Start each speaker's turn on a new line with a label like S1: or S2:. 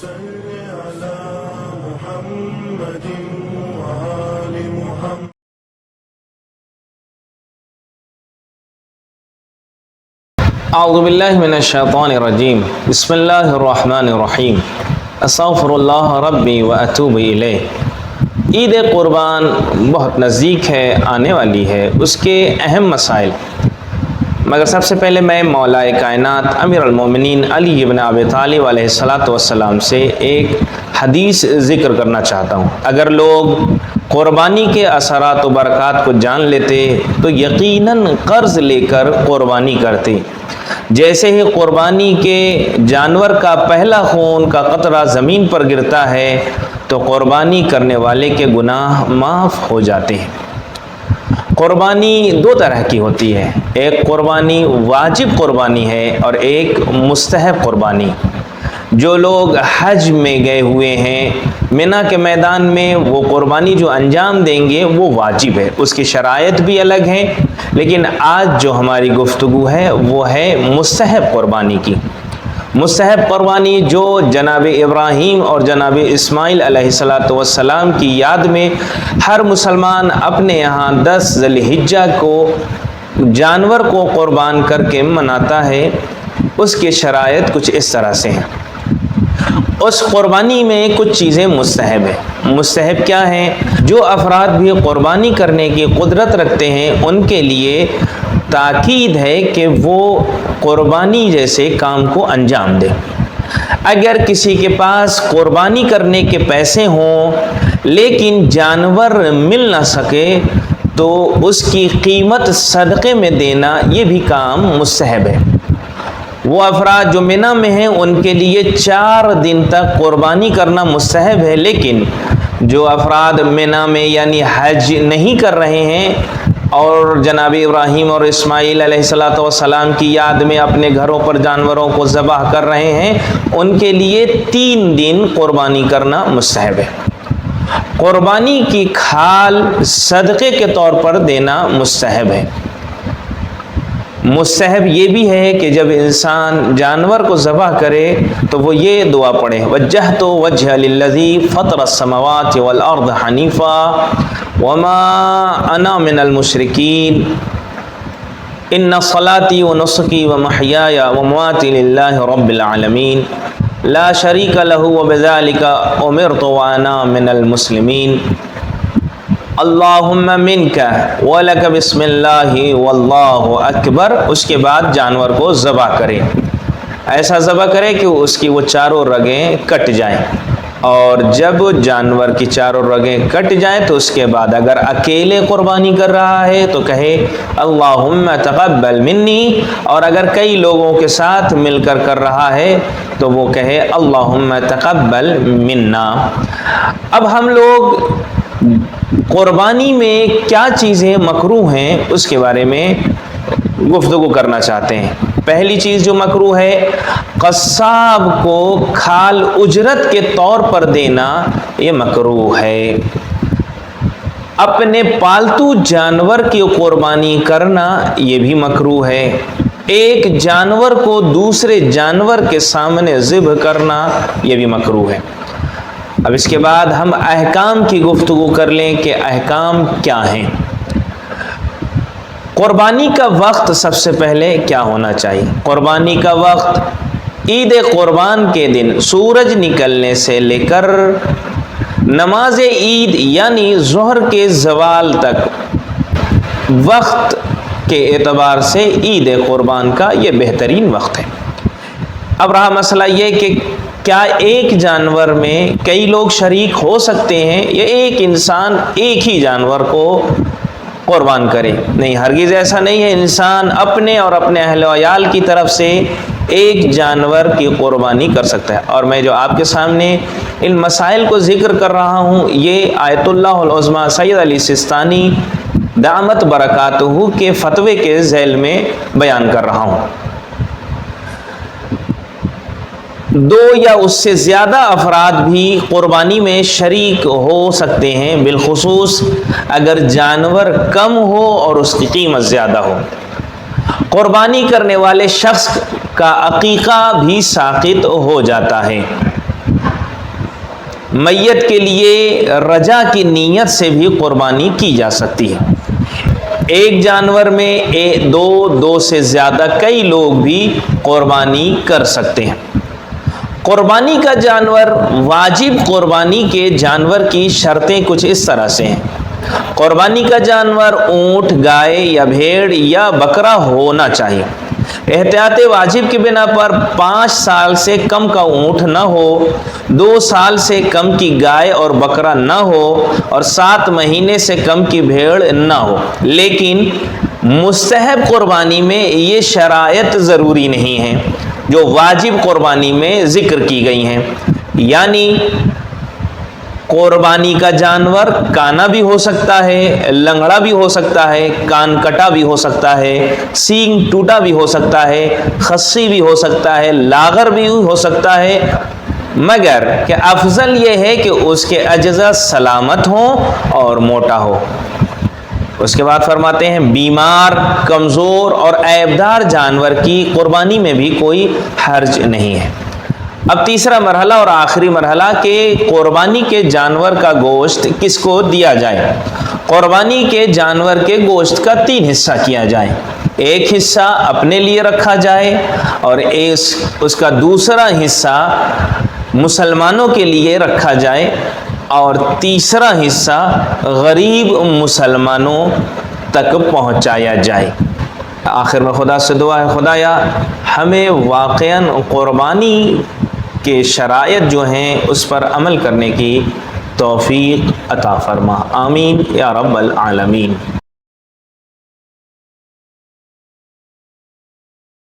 S1: صل على محمد وآل محمد.
S2: اعوذ باللہ من الشیطان الرجیم. بسم اللہ الرحمن الرحیم. استغفر اللہ ربی واتوب الیہ. عید قربان بہت نزدیک ہے، آنے والی ہے. اس کے اہم مسائل، مگر سب سے پہلے میں مولا کائنات امیر المومنین علی بن ابی طالب علیہ الصلاۃ والسلام سے ایک حدیث ذکر کرنا چاہتا ہوں. اگر لوگ قربانی کے اثرات و برکات کو جان لیتے تو یقیناً قرض لے کر قربانی کرتے. جیسے ہی قربانی کے جانور کا پہلا خون کا قطرہ زمین پر گرتا ہے تو قربانی کرنے والے کے گناہ معاف ہو جاتے ہیں. قربانی دو طرح کی ہوتی ہے، ایک قربانی واجب قربانی ہے اور ایک مستحب قربانی. جو لوگ حج میں گئے ہوئے ہیں منا کے میدان میں، وہ قربانی جو انجام دیں گے وہ واجب ہے، اس کی شرائط بھی الگ ہیں. لیکن آج جو ہماری گفتگو ہے وہ ہے مستحب قربانی کی. مستحب قربانی جو جناب ابراہیم اور جناب اسماعیل علیہ السلام کی یاد میں ہر مسلمان اپنے یہاں 10 ذی الحجہ کو جانور کو قربان کر کے مناتا ہے. اس کی شرائط کچھ اس طرح سے ہیں. اس قربانی میں کچھ چیزیں مستحب ہیں. مستحب کیا ہیں؟ جو افراد بھی قربانی کرنے کی قدرت رکھتے ہیں ان کے لیے تاکید ہے کہ وہ قربانی جیسے کام کو انجام دیں. اگر کسی کے پاس قربانی کرنے کے پیسے ہوں لیکن جانور مل نہ سکے تو اس کی قیمت صدقے میں دینا یہ بھی کام مستحب ہے. وہ افراد جو منا میں ہیں ان کے لیے 4 دن تک قربانی کرنا مستحب ہے. لیکن جو افراد منا میں یعنی حج نہیں کر رہے ہیں اور جناب ابراہیم اور اسماعیل علیہ السلام کی یاد میں اپنے گھروں پر جانوروں کو ذبح کر رہے ہیں ان کے لیے 3 دن قربانی کرنا مستحب ہے. قربانی کی کھال صدقے کے طور پر دینا مستحب ہے. مستحب یہ بھی ہے کہ جب انسان جانور کو ذبح کرے تو وہ یہ دعا پڑھے: وجہت وجہ للذی فطر السماوات والارض حنیفا وما انا من المشرکین ان صلاتی ونسکی ومحیای ومماتی للہ رب العالمین لا شریک لہ وبذالک امرت وانا من المسلمین اللہم منک ولک بسم اللہ واللہ اکبر. اس کے بعد جانور کو ذبح کرے. ایسا ذبح کرے کہ اس کی وہ 4 رگیں کٹ جائیں، اور جب جانور کی 4 رگیں کٹ جائیں تو اس کے بعد اگر اکیلے قربانی کر رہا ہے تو کہے اللہم تقبل منی، اور اگر کئی لوگوں کے ساتھ مل کر رہا ہے تو وہ کہے اللہم تقبل منا. اب ہم لوگ قربانی میں کیا چیزیں مکروہ ہیں اس کے بارے میں گفتگو کرنا چاہتے ہیں. پہلی چیز جو مکروہ ہے، قصاب کو کھال اجرت کے طور پر دینا یہ مکروہ ہے. اپنے پالتو جانور کی قربانی کرنا یہ بھی مکروہ ہے. ایک جانور کو دوسرے جانور کے سامنے ذبح کرنا یہ بھی مکروہ ہے. اب اس کے بعد ہم احکام کی گفتگو کر لیں کہ احکام کیا ہیں. قربانی کا وقت سب سے پہلے کیا ہونا چاہیے؟ قربانی کا وقت عید قربان کے دن سورج نکلنے سے لے کر نماز عید یعنی ظہر کے زوال تک وقت کے اعتبار سے عید قربان کا یہ بہترین وقت ہے. اب رہا مسئلہ یہ کہ کیا ایک جانور میں کئی لوگ شریک ہو سکتے ہیں یا ایک انسان ایک ہی جانور کو قربان کرے؟ نہیں، ہرگز ایسا نہیں ہے. انسان اپنے اور اپنے اہل و عیال کی طرف سے ایک جانور کی قربانی کر سکتا ہے. اور میں جو آپ کے سامنے ان مسائل کو ذکر کر رہا ہوں یہ آیت اللہ العظمیٰ سید علی سستانی دامت برکاتہ کے فتوے کے ذیل میں بیان کر رہا ہوں. 2 یا اس سے زیادہ افراد بھی قربانی میں شریک ہو سکتے ہیں، بالخصوص اگر جانور کم ہو اور اس کی قیمت زیادہ ہو. قربانی کرنے والے شخص کا عقیقہ بھی ساقط ہو جاتا ہے. میت کے لیے رجا کی نیت سے بھی قربانی کی جا سکتی ہے۔ ایک جانور میں دو سے زیادہ کئی لوگ بھی قربانی کر سکتے ہیں۔ قربانی کا جانور، واجب قربانی کے جانور کی شرطیں کچھ اس طرح سے ہیں۔ قربانی کا جانور اونٹ، گائے یا بھیڑ یا بکرا ہونا چاہیے۔ احتیاط واجب کی بنا پر 5 سال سے کم کا اونٹ نہ ہو، 2 سال سے کم کی گائے اور بکرا نہ ہو، اور 7 مہینے سے کم کی بھیڑ نہ ہو۔ لیکن مستحب قربانی میں یہ شرائط ضروری نہیں ہیں جو واجب قربانی میں ذکر کی گئی ہیں، یعنی قربانی کا جانور کانا بھی ہو سکتا ہے، لنگڑا بھی ہو سکتا ہے، کان کٹا بھی ہو سکتا ہے، سینگ ٹوٹا بھی ہو سکتا ہے، خصی بھی ہو سکتا ہے، لاغر بھی ہو سکتا ہے، مگر کہ افضل یہ ہے کہ اس کے اجزاء سلامت ہوں اور موٹا ہو۔ اس کے بعد فرماتے ہیں بیمار، کمزور اور عیبدار جانور کی قربانی میں بھی کوئی حرج نہیں ہے۔ اب تیسرا مرحلہ اور آخری مرحلہ کہ قربانی کے جانور کا گوشت کس کو دیا جائے۔ قربانی کے جانور کے گوشت کا 3 حصہ کیا جائے۔ ایک حصہ اپنے لیے رکھا جائے اور اس کا دوسرا حصہ مسلمانوں کے لیے رکھا جائے اور تیسرا حصہ غریب مسلمانوں تک پہنچایا جائے۔ آخر میں خدا سے دعا ہے، خدایا ہمیں واقعاً قربانی کے شرائط جو ہیں اس پر عمل کرنے کی توفیق عطا فرما، آمین یا رب العالمین۔